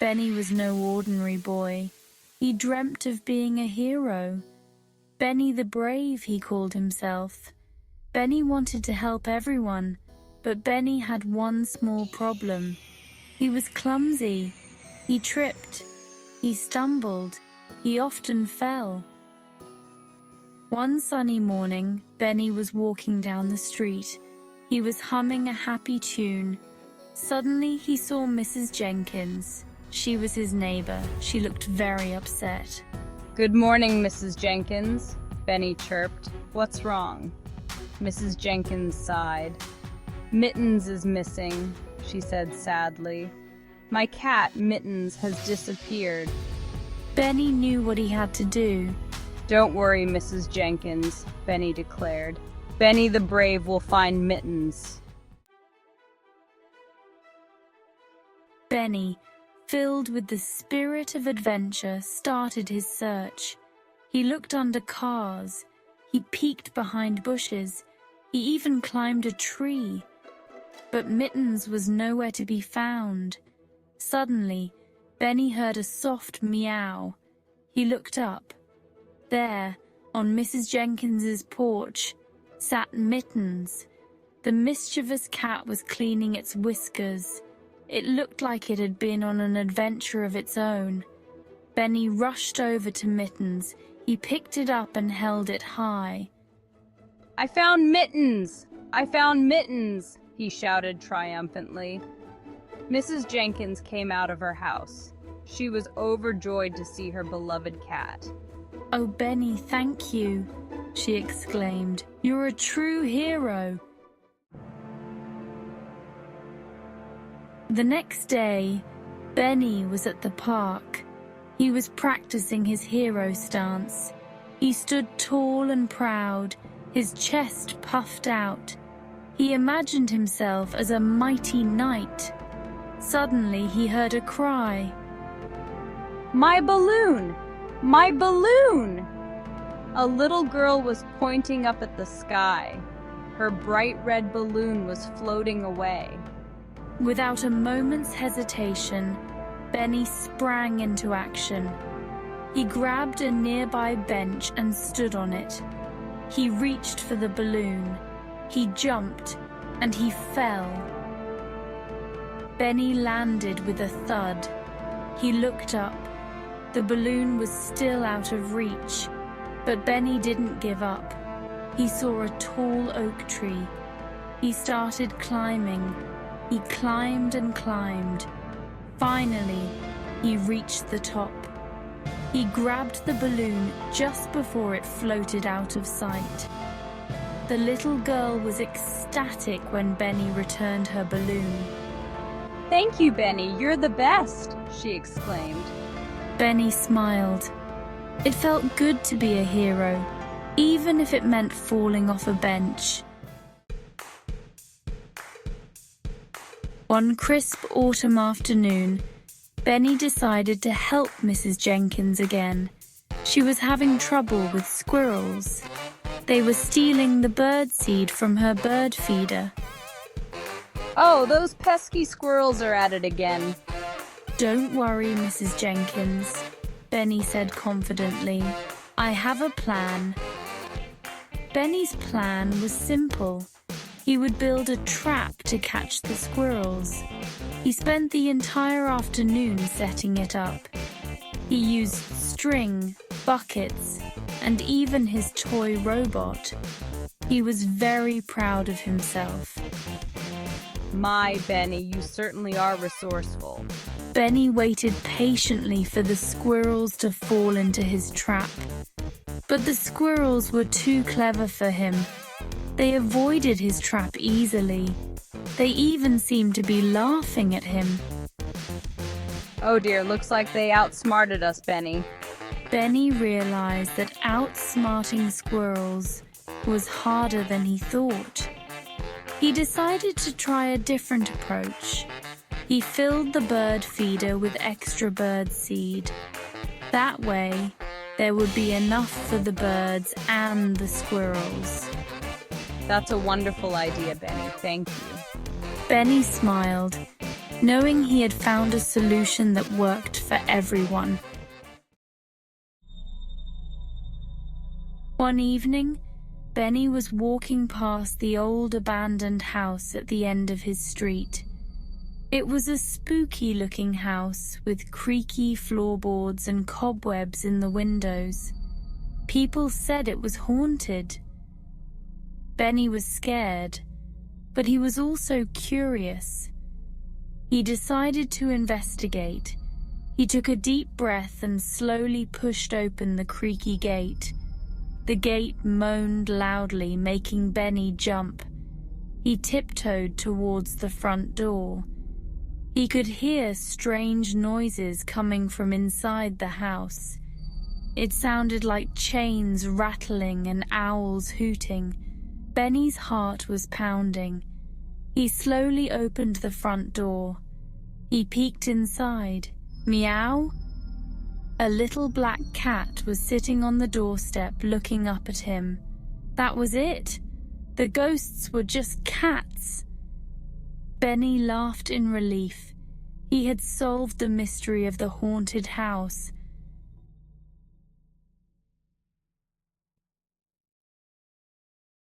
Benny was no ordinary boy. He dreamt of being a hero. Benny the Brave, he called himself. Benny wanted to help everyone, but Benny had one small problem. He was clumsy. He tripped. He stumbled. He often fell. One sunny morning, Benny was walking down the street. He was humming a happy tune. Suddenly, he saw Mrs. Jenkins. She was his neighbor. She looked very upset. "Good morning, Mrs. Jenkins," Benny chirped. "What's wrong?" Mrs. Jenkins sighed. "Mittens is missing," she said sadly. "My cat, Mittens, has disappeared." Benny knew what he had to do. "Don't worry, Mrs. Jenkins," Benny declared. "Benny the Brave will find Mittens." Benny, filled with the spirit of adventure, started his search. He looked under cars. He peeked behind bushes. He even climbed a tree. But Mittens was nowhere to be found. Suddenly, Benny heard a soft meow. He looked up. There, on Mrs. Jenkins's porch, sat Mittens. The mischievous cat was cleaning its whiskers. It looked like it had been on an adventure of its own. Benny rushed over to Mittens. He picked it up and held it high. "I found Mittens! I found Mittens!" he shouted triumphantly. Mrs. Jenkins came out of her house. She was overjoyed to see her beloved cat. "Oh, Benny, thank you," she exclaimed. "You're a true hero." The next day, Benny was at the park. He was practicing his hero stance. He stood tall and proud, his chest puffed out. He imagined himself as a mighty knight. Suddenly, he heard a cry. "My balloon! My balloon!" A little girl was pointing up at the sky. Her bright red balloon was floating away. Without a moment's hesitation, Benny sprang into action. He grabbed a nearby bench and stood on it. He reached for the balloon. He jumped, and he fell. Benny landed with a thud. He looked up. The balloon was still out of reach, but Benny didn't give up. He saw a tall oak tree. He started climbing. He climbed and climbed. Finally, he reached the top. He grabbed the balloon just before it floated out of sight. The little girl was ecstatic when Benny returned her balloon. "Thank you, Benny, you're the best," she exclaimed. Benny smiled. It felt good to be a hero, even if it meant falling off a bench. One crisp autumn afternoon, Benny decided to help Mrs. Jenkins again. She was having trouble with squirrels. They were stealing the birdseed from her bird feeder. "Oh, those pesky squirrels are at it again." "Don't worry, Mrs. Jenkins," Benny said confidently. "I have a plan." Benny's plan was simple. He would build a trap to catch the squirrels. He spent the entire afternoon setting it up. He used string, buckets, and even his toy robot. He was very proud of himself. "My, Benny, you certainly are resourceful." Benny waited patiently for the squirrels to fall into his trap. But the squirrels were too clever for him. They avoided his trap easily. They even seemed to be laughing at him. "Oh dear, looks like they outsmarted us, Benny." Benny realized that outsmarting squirrels was harder than he thought. He decided to try a different approach. He filled the bird feeder with extra bird seed. That way, there would be enough for the birds and the squirrels. "That's a wonderful idea, Benny. Thank you." Benny smiled. knowing he had found a solution that worked for everyone. One evening, Benny was walking past the old abandoned house at the end of his street. It was a spooky-looking house with creaky floorboards and cobwebs in the windows. People said it was haunted. Benny was scared, but he was also curious. He decided to investigate. He took a deep breath and slowly pushed open the creaky gate. The gate moaned loudly, making Benny jump. He tiptoed towards the front door. He could hear strange noises coming from inside the house. It sounded like chains rattling and owls hooting. Benny's heart was pounding. He slowly opened the front door. He peeked inside. Meow? A little black cat was sitting on the doorstep looking up at him. That was it. The ghosts were just cats. Benny laughed in relief. He had solved the mystery of the haunted house.